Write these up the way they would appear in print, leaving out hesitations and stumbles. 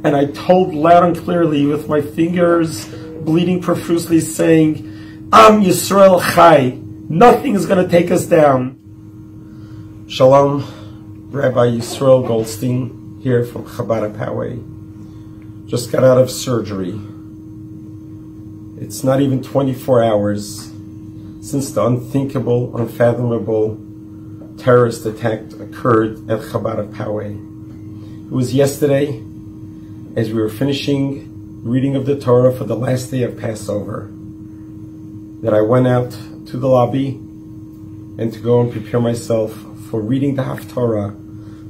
and I told loud and clearly with my fingers bleeding profusely, saying, Am Yisrael Chai, nothing is going to take us down. Shalom, Rabbi Yisrael Goldstein here from Chabad Poway. Just got out of surgery. It's not even 24 hours since the unthinkable, unfathomable terrorist attack occurred at Chabad Poway. It was yesterday, as we were finishing reading of the Torah for the last day of Passover, that I went out to the lobby and to go and prepare myself for reading the Haftarah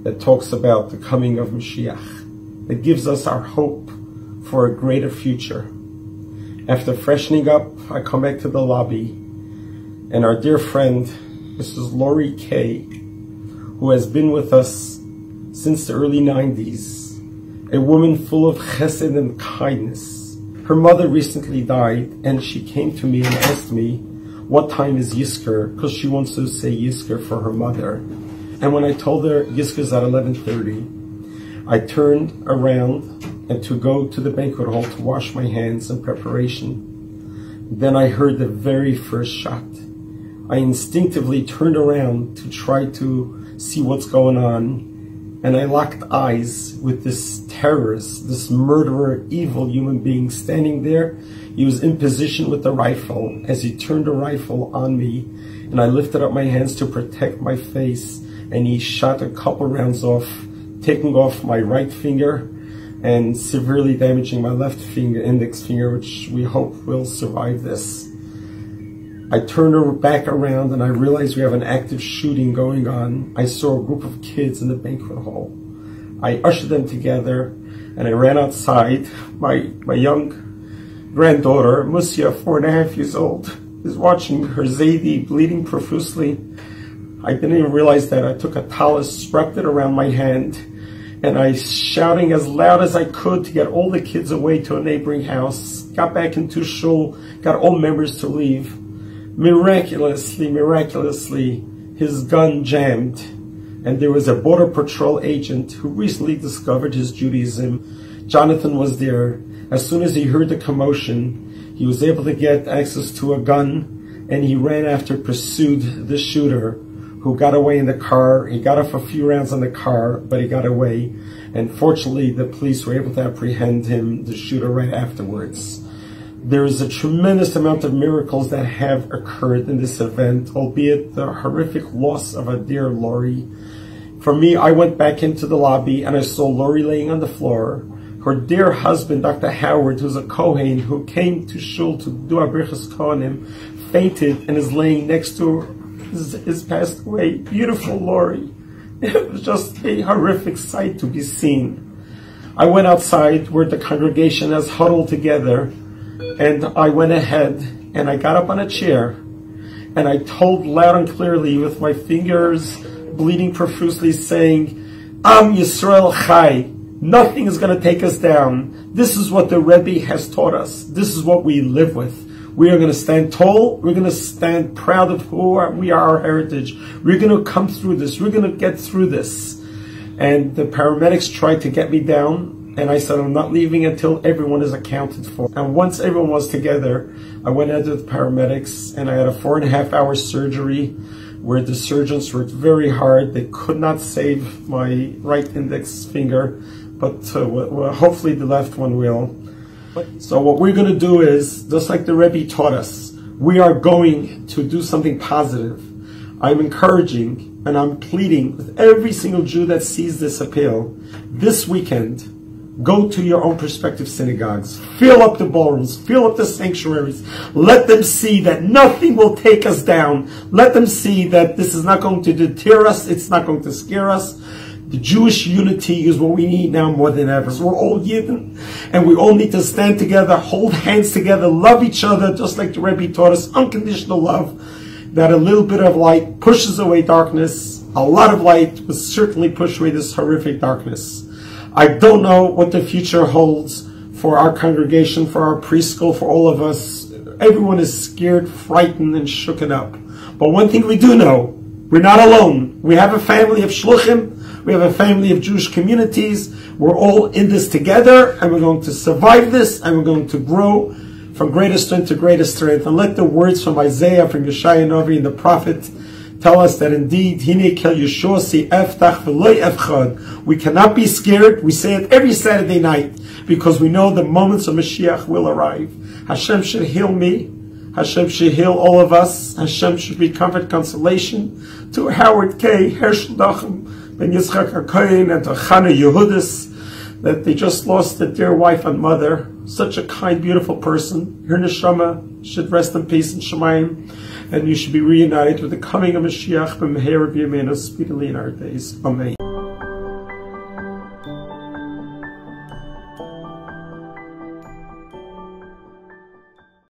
that talks about the coming of Mashiach, that gives us our hope for a greater future. After freshening up, I come back to the lobby, and our dear friend, Mrs. Lori Kay, who has been with us since the early 90s, a woman full of chesed and kindness. Her mother recently died, and she came to me and asked me, what time is Yizkor? Because she wants to say Yizkor for her mother. And when I told her Yizkor's at 11:30, I turned around and to go to the banquet hall to wash my hands in preparation. Then I heard the very first shot. I instinctively turned around to try to see what's going on, and I locked eyes with this terrorist, this murderer, evil human being standing there. He was in position with the rifle. As he turned the rifle on me, and I lifted up my hands to protect my face, and he shot a couple rounds off, taking off my right finger and severely damaging my left finger, index finger, which we hope will survive this. I turned back around and I realized we have an active shooting going on. I saw a group of kids in the banquet hall. I ushered them together and I ran outside. My young granddaughter, Musia, 4.5 years old, is watching her Zaidi bleeding profusely. I didn't even realize that. I took a talus, wrapped it around my hand, and I shouting as loud as I could to get all the kids away to a neighboring house. Got back into shul, got all members to leave. Miraculously, his gun jammed, and there was a border patrol agent who recently discovered his Judaism. Jonathan was there. As soon as he heard the commotion, he was able to get access to a gun, and he ran after, pursued the shooter, who got away in the car. He got off a few rounds on the car, but he got away. And fortunately, the police were able to apprehend him, the shooter, right afterwards. There is a tremendous amount of miracles that have occurred in this event, albeit the horrific loss of a dear Lori. For me, I went back into the lobby and I saw Lori laying on the floor. Her dear husband, Dr. Howard, who's a Kohen, who came to shul to do Abrichas Kohanim, fainted and is laying next to her. Is passed away. Beautiful Lori. It was just a horrific sight to be seen. I went outside where the congregation has huddled together, and I went ahead and I got up on a chair and I told loud and clearly with my fingers bleeding profusely, saying, Am Yisrael Chai, nothing is going to take us down. This is what the Rebbe has taught us. This is what we live with. We are going to stand tall. We're going to stand proud of who we are, our heritage. We're going to come through this. We're going to get through this. And the paramedics tried to get me down. And I said, I'm not leaving until everyone is accounted for. And once everyone was together, I went into the paramedics and I had a 4.5-hour surgery where the surgeons worked very hard. They could not save my right index finger, but hopefully the left one will. So what we're going to do is, just like the Rebbe taught us, we are going to do something positive. I'm encouraging and I'm pleading with every single Jew that sees this appeal, this weekend, go to your own prospective synagogues, fill up the ballrooms, fill up the sanctuaries, let them see that nothing will take us down. Let them see that this is not going to deter us, it's not going to scare us. The Jewish unity is what we need now more than ever. So we're all Yidden, and we all need to stand together, hold hands together, love each other, just like the Rebbe taught us, unconditional love, that a little bit of light pushes away darkness. A lot of light will certainly push away this horrific darkness. I don't know what the future holds for our congregation, for our preschool, for all of us. Everyone is scared, frightened, and shooken up. But one thing we do know, we're not alone. We have a family of shluchim We have a family of Jewish communities. We're all in this together, and we're going to survive this, and we're going to grow from greater strength to greater strength. And let the words from Isaiah, from Yeshaya Novi, and the prophet tell us that indeed, Hine kel Yeshua si eftach v'loy efchad. We cannot be scared. We say it every Saturday night because we know the moments of Mashiach will arrive. Hashem should heal me. Hashem should heal all of us. Hashem should be comfort, consolation to Howard K., Hershel Dachem, Ben Yitzchak HaKohen, and to Chana Yehudis, that they just lost their dear wife and mother. Such a kind, beautiful person. Her neshama should rest in peace in Shemayim, and you should be reunited with the coming of Mashiach b'meher b'yameinu speedily in our days. Amen.